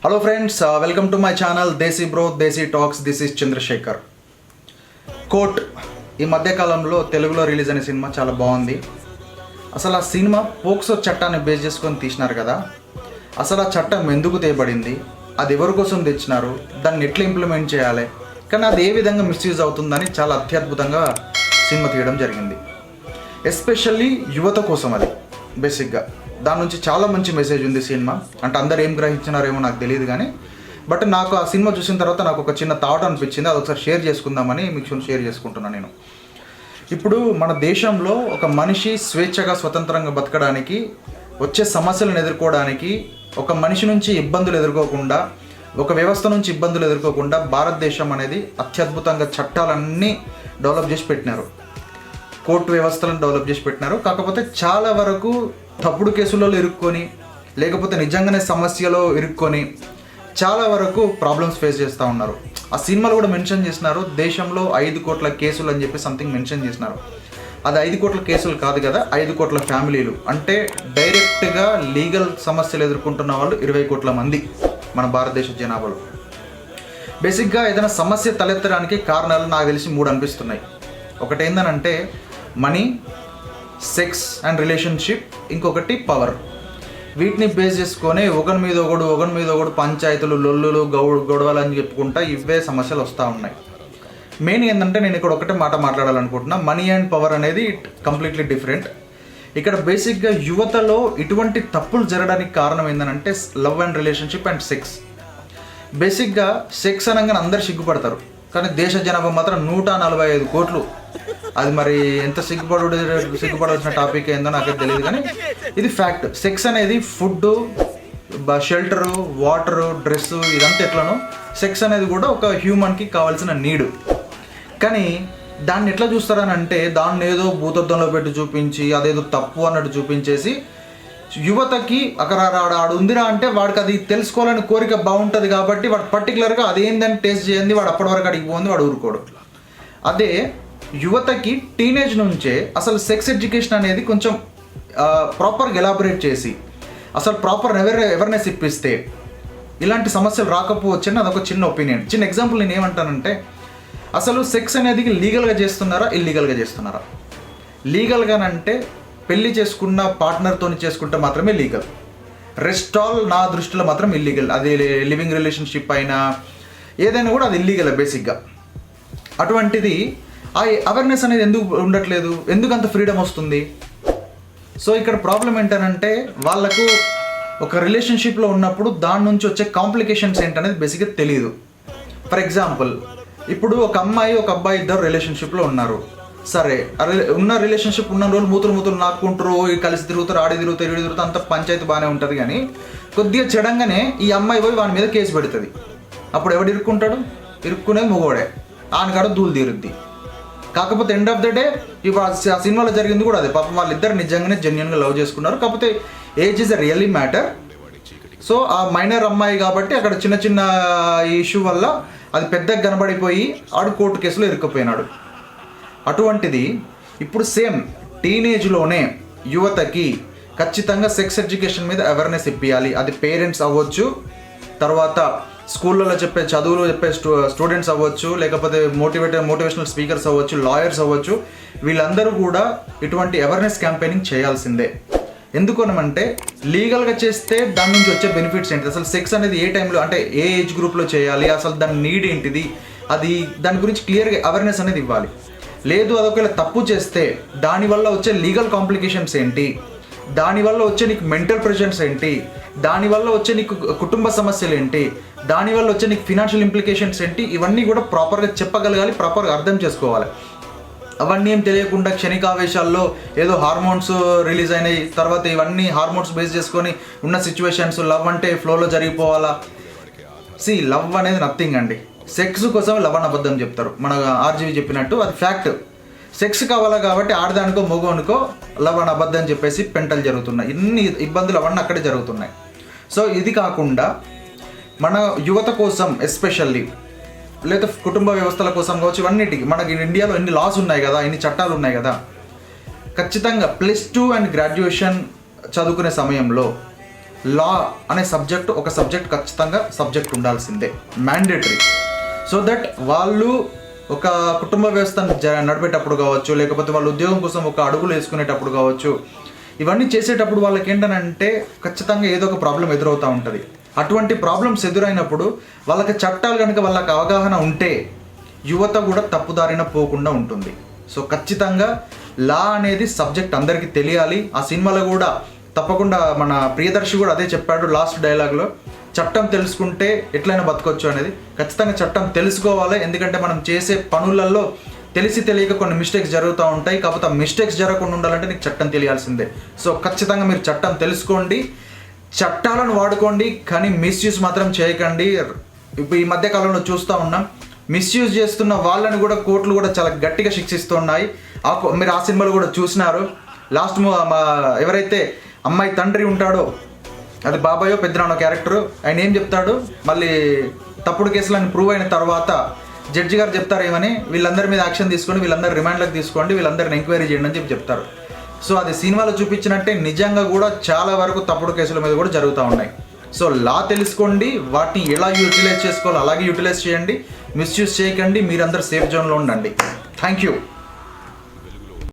Hello friends, welcome to my channel Desi bro Desi talks. This is Chandrashekar. Court ఈ మధ్యకాలంలో తెలుగులో release అయిన సినిమా చాలా బాగుంది. అసలు ఆ సినిమా పోక్సో చట్టాన్ని బేస్ చేసుకొని తీసినారు కదా. అసలు ఆ చట్టం ఎందుకు తేబడింది, అది ఎవరి కోసం తెచ్చినారు, దాన్ని ఎట్లా ఇంప్లిమెంట్ చేయాలి, కానీ అది ఏ విధంగా మిస్యూజ్ అవుతుందని చాలా అత్యద్భుతంగా సినిమా తీయడం జరిగింది. ఎస్పెషల్లీ యువత కోసం. అది బేసిక్గా దాని నుంచి చాలా మంచి మెసేజ్ ఉంది సినిమా. అంటే అందరు ఏం గ్రహించినారేమో నాకు తెలియదు కానీ, బట్ నాకు ఆ సినిమా చూసిన తర్వాత నాకు ఒక చిన్న థాట్ అనిపించింది. అది ఒకసారి షేర్ చేసుకుందామని మీకు షేర్ చేసుకుంటున్నాను నేను. ఇప్పుడు మన దేశంలో ఒక మనిషి స్వేచ్ఛగా స్వతంత్రంగా బతకడానికి, వచ్చే సమస్యలను ఎదుర్కోవడానికి, ఒక మనిషి నుంచి ఇబ్బందులు ఎదుర్కోకుండా, ఒక వ్యవస్థ నుంచి ఇబ్బందులు ఎదుర్కోకుండా భారతదేశం అనేది అత్యద్భుతంగా చట్టాలన్నీ డెవలప్ చేసి పెట్టినారు. కోర్టు వ్యవస్థలను డెవలప్ చేసి పెట్టినారు. కాకపోతే చాలా వరకు తప్పుడు కేసులలో ఇరుక్కొని, లేకపోతే నిజంగానే సమస్యలో ఇరుక్కొని చాలా వరకు ప్రాబ్లమ్స్ ఫేస్ చేస్తూ ఉన్నారు. ఆ సినిమాలో కూడా మెన్షన్ చేసినారు, దేశంలో 5 కోట్ల కేసులు అని చెప్పి సంథింగ్ మెన్షన్ చేసినారు. అది 5 కోట్ల కేసులు కాదు కదా, 5 కోట్ల ఫ్యామిలీలు. అంటే డైరెక్ట్గా లీగల్ సమస్యలు ఎదుర్కొంటున్న వాళ్ళు 20 కోట్ల మంది మన భారతదేశ జనాభాలో. బేసిక్గా ఏదైనా సమస్య తలెత్తడానికి కారణాలు నాకు తెలిసి 3 అనిపిస్తున్నాయి. ఒకటి ఏంటంటే మనీ, సెక్స్ అండ్ రిలేషన్షిప్, ఇంకొకటి పవర్. వీటిని బేస్ చేసుకొని ఒకరి మీద ఒకడు పంచాయతీలు, లొల్లులు, గొడవలు అని చెప్పుకుంటా ఇవే సమస్యలు వస్తూ ఉన్నాయి. మెయిన్ ఏంటంటే నేను ఇక్కడ ఒకటే మాట మాట్లాడాలనుకుంటున్నా. మనీ అండ్ పవర్ అనేది కంప్లీట్లీ డిఫరెంట్. ఇక్కడ బేసిక్గా యువతలో ఇటువంటి తప్పులు జరగడానికి కారణం ఏంటంటే love and relationship and sex. బేసిక్గా సెక్స్ అనగానే అందరు సిగ్గుపడతారు, కానీ దేశ జనాభా మాత్రం 145 కోట్లు. అది మరి ఎంత సిగ్గుపడవలసిన టాపిక్ ఏందో నాకైతే తెలియదు, కానీ ఇది ఫ్యాక్ట్. సెక్స్ అనేది ఫుడ్, షెల్టరు, వాటరు, డ్రెస్సు, ఇదంతా ఎట్లనో సెక్స్ అనేది కూడా ఒక హ్యూమన్కి కావాల్సిన నీడు. కానీ దాన్ని ఎట్లా చూస్తారని అంటే దాన్ని ఏదో భూతద్దంలో పెట్టి చూపించి అదేదో తప్పు అన్నట్టు చూపించేసి యువతకి అక్కడ ఆడు ఉందిరా అంటే వాడికి అది తెలుసుకోవాలని కోరిక బాగుంటుంది కాబట్టి వాడు పర్టికులర్గా అదేందని టేస్ట్ చేయండి, వాడు అప్పటి వరకు అడిగి పోయింది వాడు ఊరుకోడు. అదే యువతకి టీనేజ్ నుంచే అసలు సెక్స్ ఎడ్యుకేషన్ అనేది కొంచెం ప్రాపర్గా ఎలాబరేట్ చేసి అసలు ప్రాపర్ అవేర్నెస్ ఇప్పిస్తే ఇలాంటి సమస్యలు రాకపోవచ్చని అదొక చిన్న ఒపీనియన్. చిన్న ఎగ్జాంపుల్ నేను ఏమంటానంటే, అసలు సెక్స్ అనేది లీగల్గా చేస్తున్నారా, ఇల్లీగల్గా చేస్తున్నారా? లీగల్గానంటే పెళ్లి చేసుకున్న పార్ట్నర్తో చేసుకుంటే మాత్రమే లీగల్. రెస్ట్ ఆల్ నా దృష్టిలో మాత్రం ఇల్లీగల్. అది లివింగ్ రిలేషన్షిప్ అయినా ఏదైనా కూడా అది ఇల్లీగల్ బేసిక్గా. అటువంటిది ఆ అవేర్నెస్ అనేది ఎందుకు ఉండట్లేదు, ఎందుకు అంత ఫ్రీడమ్ వస్తుంది? సో ఇక్కడ ప్రాబ్లం ఏంటంటే వాళ్ళకు ఒక రిలేషన్షిప్లో ఉన్నప్పుడు దాని నుంచి వచ్చే కాంప్లికేషన్స్ ఏంటనేది బేసిక్గా తెలియదు. ఫర్ ఎగ్జాంపుల్, ఇప్పుడు ఒక అమ్మాయి ఒక అబ్బాయి ఇద్దరు రిలేషన్షిప్లో ఉన్నారు. సరే, ఉన్న రిలేషన్షిప్ ఉన్న రోజులు మూతులు నాకుంటారు, కలిసి తిరుగుతారు, ఆడి తిరుగుతారు, అంత పంచాయతీ బాగానే ఉంటుంది. కానీ కొద్దిగా చెడంగానే ఈ అమ్మాయి పోయి వాని మీద కేసు పెడుతుంది. అప్పుడు ఎవడు ఇరుక్కుంటాడు? ఇరుక్కునేది మగవాడే. ఆనకాడ దూలు తీరుద్ది. కాకపోతే ఎండ్ ఆఫ్ ద డే ఇప్పుడు ఆ సినిమాలో జరిగింది కూడా అదే. పాపం వాళ్ళిద్దరు నిజంగానే జెన్యున్గా లవ్ చేసుకున్నారు. కాకపోతే age is a really matter. So ఆ మైనర్ అమ్మాయి కాబట్టి అక్కడ చిన్న చిన్న ఇష్యూ వల్ల అది పెద్దగా కనబడిపోయి ఆడు కోర్టు కేసులో ఇరుక్కుపోయినాడు. అటువంటిది ఇప్పుడు సేమ్ టీనేజ్లోనే యువతకి ఖచ్చితంగా సెక్స్ ఎడ్యుకేషన్ మీద అవేర్నెస్ ఇప్పించాలి. అది పేరెంట్స్ అవ్వచ్చు, తర్వాత స్కూళ్ళలో చెప్పే చదువులు చెప్పే స్టూడెంట్స్ అవ్వచ్చు, లేకపోతే మోటివేషనల్ స్పీకర్స్ అవ్వచ్చు, లాయర్స్ అవ్వచ్చు. వీళ్ళందరూ కూడా ఇటువంటి అవేర్నెస్ క్యాంపెయినింగ్ చేయాల్సిందే. ఎందుకనమంటే లీగల్గా చేస్తే దాని నుంచి వచ్చే బెనిఫిట్స్ ఏంటి, అసలు సెక్స్ అనేది ఏ టైంలో అంటే ఏ ఏజ్ గ్రూప్లో చేయాలి, అసలు దాని నీడ్ ఏంటిది, అది దాని గురించి క్లియర్గా అవేర్నెస్ అనేది ఇవ్వాలి. లేదు అదొకవేళ తప్పు చేస్తే దానివల్ల వచ్చే లీగల్ కాంప్లికేషన్స్ ఏంటి, దానివల్ల వచ్చే నీకు మెంటల్ ప్రెషర్స్ ఏంటి, దానివల్ల వచ్చే నీకు కుటుంబ సమస్యలు ఏంటి, దానివల్ల వచ్చే నీకు ఫినాన్షియల్ ఇంప్లికేషన్స్ ఏంటి, ఇవన్నీ కూడా ప్రాపర్గా చెప్పగలగాలి, ప్రాపర్గా అర్థం చేసుకోవాలి. అవన్నీ ఏం తెలియకుండా క్షణికావేశాల్లో ఏదో హార్మోన్స్ రిలీజ్ అయినాయి, తర్వాత ఇవన్నీ హార్మోన్స్ బేస్ చేసుకొని ఉన్న సిచ్యువేషన్స్ లవ్ అంటే ఫ్లోలో జరిగిపోవాలా? లవ్ అనేది నథింగ్ అండి. సెక్స్ కోసం లవ్ అని అబద్ధం చెప్తారు, మన ఆర్జీవి చెప్పినట్టు అది ఫ్యాక్ట్. సెక్స్ కావాలా కాబట్టి ఆడదానికో మగోనికో లవ్ అని అబద్ధం చెప్పేసి పెంటలు జరుగుతున్నాయి. ఇన్ని ఇబ్బందులు అవన్నీ అక్కడే జరుగుతున్నాయి. సో ఇది కాకుండా మన యువత కోసం ఎస్పెషల్లీ, లేదా కుటుంబ వ్యవస్థల కోసం కావచ్చు, ఇవన్నిటికి మనకి ఇండియాలో ఎన్ని లాస్ ఉన్నాయి కదా, ఎన్ని చట్టాలు ఉన్నాయి కదా, ఖచ్చితంగా +2 అండ్ గ్రాడ్యుయేషన్ చదువుకునే సమయంలో లా అనే సబ్జెక్ట్ ఒక సబ్జెక్ట్ ఖచ్చితంగా సబ్జెక్ట్ ఉండాల్సిందే, మ్యాండేటరీ. సో దట్ వాళ్ళు ఒక కుటుంబ వ్యవస్థను నడిపేటప్పుడు కావచ్చు, లేకపోతే వాళ్ళు ఉద్యోగం కోసం ఒక అడుగులు వేసుకునేటప్పుడు కావచ్చు, ఇవన్నీ చేసేటప్పుడు వాళ్ళకి ఏంటనంటే ఖచ్చితంగా ఏదో ఒక ప్రాబ్లం ఎదురవుతూ ఉంటుంది. అటువంటి ప్రాబ్లమ్స్ ఎదురైనప్పుడు వాళ్ళకి చట్టాలు కనుక వాళ్ళకి అవగాహన ఉంటే యువత కూడా తప్పుదారిన పోకుండా ఉంటుంది. సో ఖచ్చితంగా లా అనేది సబ్జెక్ట్ అందరికీ తెలియాలి. ఆ సినిమాలో కూడా తప్పకుండా మన ప్రియదర్శి కూడా అదే చెప్పాడు లాస్ట్ డైలాగ్లో, చట్టం తెలుసుకుంటే ఎట్లయినా బతకొచ్చు అనేది. ఖచ్చితంగా చట్టం తెలుసుకోవాలి, ఎందుకంటే మనం చేసే పనులలో తెలిసి తెలియక కొన్ని మిస్టేక్స్ జరుగుతూ ఉంటాయి. కాకపోతే ఆ మిస్టేక్స్ జరగకుండా ఉండాలంటే నీకు చట్టం తెలియాల్సిందే. సో ఖచ్చితంగా మీరు చట్టం తెలుసుకోండి, చట్టాలను వాడుకోండి, కానీ మిస్యూజ్ మాత్రం చేయకండి. ఇప్పుడు ఈ మధ్య కాలంలో చూస్తూ ఉన్నాం, మిస్యూజ్ చేస్తున్న వాళ్ళని కూడా కోర్టులు కూడా చాలా గట్టిగా శిక్షిస్తున్నాయి. మీరు ఆ సినిమాలు కూడా చూసినారు. లాస్ట్ ఎవరైతే అమ్మాయి తండ్రి ఉంటాడో, అది బాబాయో పెద్దనాన్నో క్యారెక్టరు, ఆయన ఏం చెప్తాడు, మళ్ళీ తప్పుడు కేసులను ప్రూవ్ అయిన తర్వాత జడ్జి గారు చెప్తారు ఏమని, వీళ్ళందరి మీద యాక్షన్ తీసుకొని వీళ్ళందరూ రిమాండ్లకు తీసుకోండి, వీళ్ళందరిని ఎంక్వైరీ చేయండి అని చెప్తారు. సో అది సినిమాలో చూపించినట్టే నిజంగా కూడా చాలా వరకు తప్పుడు కేసుల మీద కూడా జరుగుతూ ఉన్నాయి. సో లా తెలుసుకోండి, వాటిని ఎలా యూటిలైజ్ చేసుకోవాలో అలాగే యూటిలైజ్ చేయండి, మిస్యూజ్ చేయకండి, మీరందరూ సేఫ్ జోన్లో ఉండండి. Thank you.